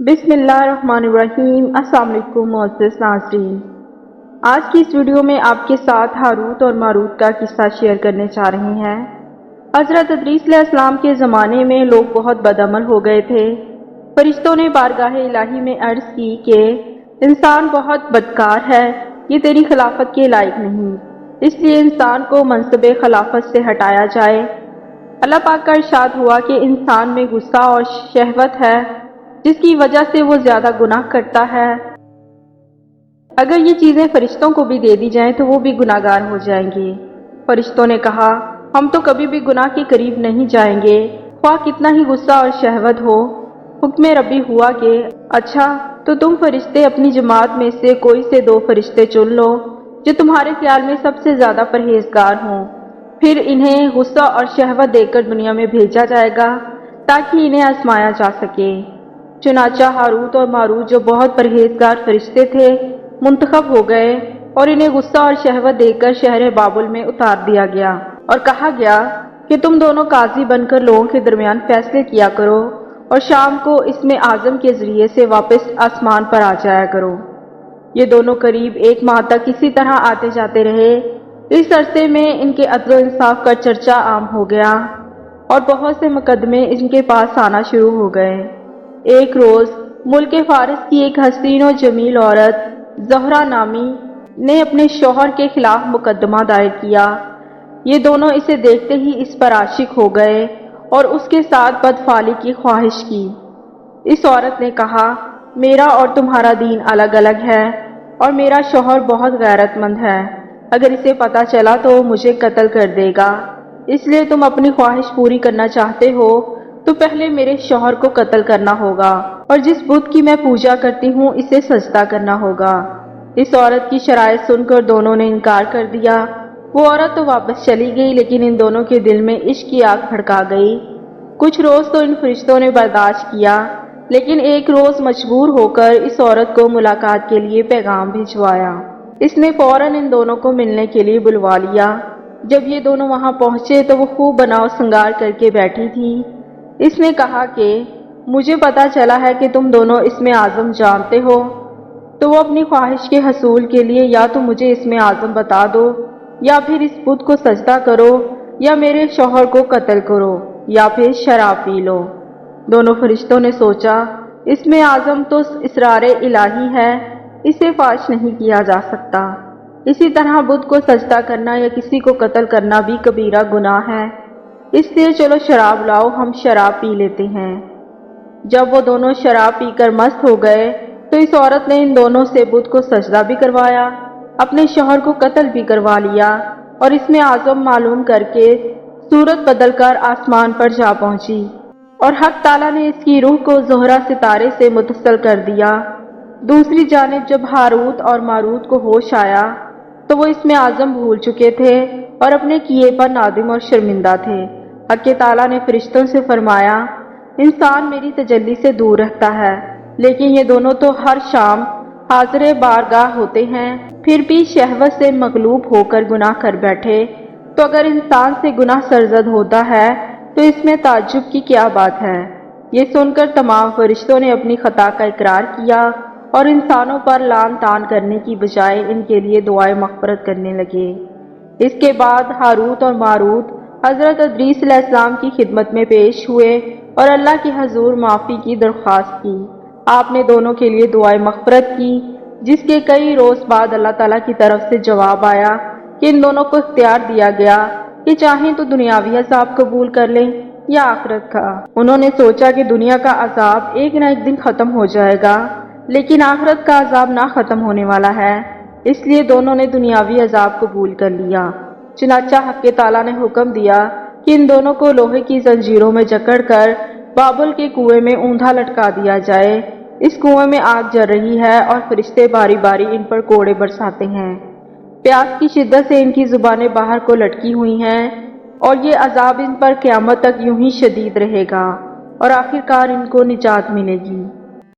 بسم اللہ الرحمن الرحیم۔ السلام علیکم معزز ناظرین، آج کی اس ویڈیو میں آپ کے ساتھ ہاروت اور ماروت کا قصہ شیئر کرنے چاہ رہے ہیں۔ حضرت ادریس علیہ السلام کے زمانے میں لوگ بہت بدعمل ہو گئے تھے۔ فرشتوں نے بارگاہ الہی میں عرض کی کہ انسان بہت بدکار ہے، یہ تیری خلافت کے لائق نہیں، اس لیے انسان کو منصب خلافت سے ہٹایا جائے۔ اللہ پاک کا ارشاد ہوا کہ انسان میں غصہ اور شہوت ہے، جس کی وجہ سے وہ زیادہ گناہ کرتا ہے۔ اگر یہ چیزیں فرشتوں کو بھی دے دی جائیں تو وہ بھی گناہگار ہو جائیں گے۔ فرشتوں نے کہا، ہم تو کبھی بھی گناہ کے قریب نہیں جائیں گے، خواہ کتنا ہی غصہ اور شہوت ہو۔ حکم ربی ہوا کہ اچھا تو تم فرشتے اپنی جماعت میں سے کوئی سے 2 فرشتے چن لو جو تمہارے خیال میں سب سے زیادہ پرہیزگار ہوں، پھر انہیں غصہ اور شہوت دے کر دنیا میں بھیجا جائے گا تاکہ انہیں آزمایا جا سکے۔ چنانچہ ہاروت اور ماروت جو بہت پرہیزگار فرشتے تھے منتخب ہو گئے اور انہیں غصہ اور شہوت دے کر شہر بابل میں اتار دیا گیا اور کہا گیا کہ تم دونوں قاضی بن کر لوگوں کے درمیان فیصلے کیا کرو اور شام کو اسم اعظم کے ذریعے سے واپس آسمان پر آ جایا کرو۔ یہ دونوں قریب 1 ماہ تک اسی طرح آتے جاتے رہے۔ اس عرصے میں ان کے عدل و انصاف کا چرچا عام ہو گیا اور بہت سے مقدمے ان کے پاس آنا شروع ہو گئے۔ ایک روز ملک فارس کی ایک حسین و جمیل عورت زہرہ نامی نے اپنے شوہر کے خلاف مقدمہ دائر کیا۔ یہ دونوں اسے دیکھتے ہی اس پر عاشق ہو گئے اور اس کے ساتھ بدفعلی کی خواہش کی۔ اس عورت نے کہا، میرا اور تمہارا دین الگ الگ ہے اور میرا شوہر بہت غیرت مند ہے، اگر اسے پتہ چلا تو مجھے قتل کر دے گا، اس لیے تم اپنی خواہش پوری کرنا چاہتے ہو تو پہلے میرے شوہر کو قتل کرنا ہوگا اور جس بت کی میں پوجا کرتی ہوں اسے سجدہ کرنا ہوگا۔ اس عورت کی شرائط سن کر دونوں نے انکار کر دیا۔ وہ عورت تو واپس چلی گئی لیکن ان دونوں کے دل میں عشق کی آگ بھڑکا گئی۔ کچھ روز تو ان فرشتوں نے برداشت کیا، لیکن ایک روز مجبور ہو کر اس عورت کو ملاقات کے لیے پیغام بھجوایا۔ اس نے فوراً ان دونوں کو ملنے کے لیے بلوا لیا۔ جب یہ دونوں وہاں پہنچے تو وہ خوب بناؤ سنگار کر کے بیٹھی تھی۔ اس نے کہا کہ مجھے پتا چلا ہے کہ تم دونوں اسم اعظم جانتے ہو، تو وہ اپنی خواہش کے حصول کے لیے یا تو مجھے اسم اعظم بتا دو یا پھر اس بت کو سجدہ کرو یا میرے شوہر کو قتل کرو یا پھر شراب پی لو۔ دونوں فرشتوں نے سوچا، اسم اعظم تو اسرار الہی ہے، اسے فاش نہیں کیا جا سکتا، اسی طرح بت کو سجدہ کرنا یا کسی کو قتل کرنا بھی کبیرہ گناہ ہے، اس لیے چلو شراب لاؤ، ہم شراب پی لیتے ہیں۔ جب وہ دونوں شراب پی کر مست ہو گئے تو اس عورت نے ان دونوں سے بت کو سجدہ بھی کروایا، اپنے شوہر کو قتل بھی کروا لیا اور اسم اعظم معلوم کر کے صورت بدل کر آسمان پر جا پہنچی اور حق تعالیٰ نے اس کی روح کو زہرہ ستارے سے متصل کر دیا۔ دوسری جانب جب ہاروت اور ماروت کو ہوش آیا تو وہ اسم اعظم بھول چکے تھے اور اپنے کیے پر نادم اور شرمندہ تھے۔ حق تعالیٰ نے فرشتوں سے فرمایا، انسان میری تجلی سے دور رہتا ہے، لیکن یہ دونوں تو ہر شام حاضر بارگاہ ہوتے ہیں، پھر بھی شہوت سے مغلوب ہو کر گناہ کر بیٹھے، تو اگر انسان سے گناہ سرزد ہوتا ہے تو اس میں تعجب کی کیا بات ہے؟ یہ سن کر تمام فرشتوں نے اپنی خطا کا اقرار کیا اور انسانوں پر لعن طعن کرنے کی بجائے ان کے لیے دعائے مغفرت کرنے لگے۔ اس کے بعد ہاروت اور ماروت حضرت ادریس علیہ السلام کی خدمت میں پیش ہوئے اور اللہ کے حضور معافی کی درخواست کی۔ آپ نے دونوں کے لیے دعائے مغفرت کی، جس کے کئی روز بعد اللہ تعالیٰ کی طرف سے جواب آیا کہ ان دونوں کو اختیار دیا گیا کہ چاہیں تو دنیاوی عذاب قبول کر لیں یا آخرت کا۔ انہوں نے سوچا کہ دنیا کا عذاب ایک نہ ایک دن ختم ہو جائے گا، لیکن آخرت کا عذاب نہ ختم ہونے والا ہے، اس لیے دونوں نے دنیاوی عذاب قبول کر لیا۔ چنانچہ حق تعالیٰ نے حکم دیا کہ ان دونوں کو لوہے کی زنجیروں میں جکڑ کر بابل کے کنویں میں اوندا لٹکا دیا جائے۔ اس کنویں میں آگ جل رہی ہے اور فرشتے باری باری ان پر کوڑے برساتے ہیں۔ پیاس کی شدت سے ان کی زبانیں باہر کو لٹکی ہوئی ہیں اور یہ عذاب ان پر قیامت تک یوں ہی شدید رہے گا اور آخر کار ان کو نجات ملے گی۔